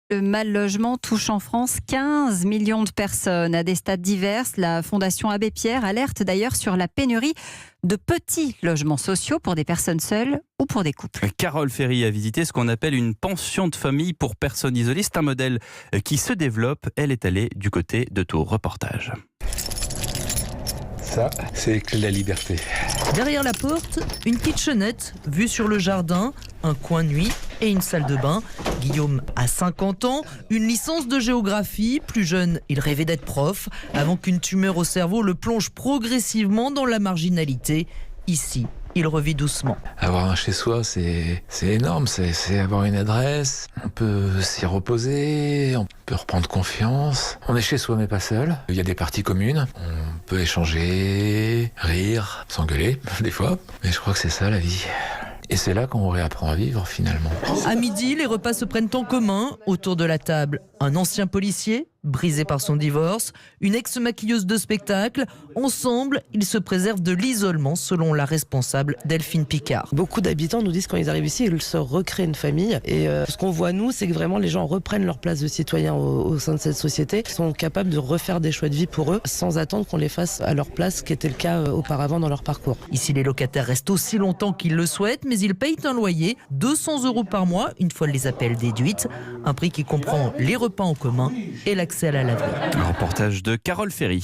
Le mal-logement touche en France 15 millions de personnes à des stades divers. La Fondation Abbé Pierre alerte d'ailleurs sur la pénurie de petits logements sociaux pour des personnes seules ou pour des couples. Carole Ferry a visité ce qu'on appelle une pension de famille pour personnes isolées. C'est un modèle qui se développe. Elle est allée du côté de Tours. Reportage. Ça, c'est la liberté. Derrière la porte, une kitchenette, vue sur le jardin, un coin nuit et une salle de bain. Guillaume a 50 ans, une licence de géographie. Plus jeune, il rêvait d'être prof, avant qu'une tumeur au cerveau le plonge progressivement dans la marginalité. Ici, il revit doucement. Avoir un chez-soi, c'est énorme. C'est avoir une adresse. On peut s'y reposer, on peut reprendre confiance. On est chez soi, mais pas seul. Il y a des parties communes. On peut échanger, rire, s'engueuler, des fois. Mais je crois que c'est ça, la vie. Et c'est là qu'on réapprend à vivre, finalement. À midi, les repas se prennent en commun. Autour de la table, un ancien policier, brisé par son divorce, une ex-maquilleuse de spectacle. Ensemble, ils se préservent de l'isolement, selon la responsable Delphine Picard. Beaucoup d'habitants nous disent quand ils arrivent ici, ils se recréent une famille. Et ce qu'on voit, nous, c'est que vraiment les gens reprennent leur place de citoyens au sein de cette société. Ils sont capables de refaire des choix de vie pour eux, sans attendre qu'on les fasse à leur place, ce qui était le cas auparavant dans leur parcours. Ici, les locataires restent aussi longtemps qu'ils le souhaitent, mais ils payent un loyer, 200 € par mois, une fois les appels déduites. Un prix qui comprend les repas en commun et l'accès à la laverie. Un reportage de Carole Ferry.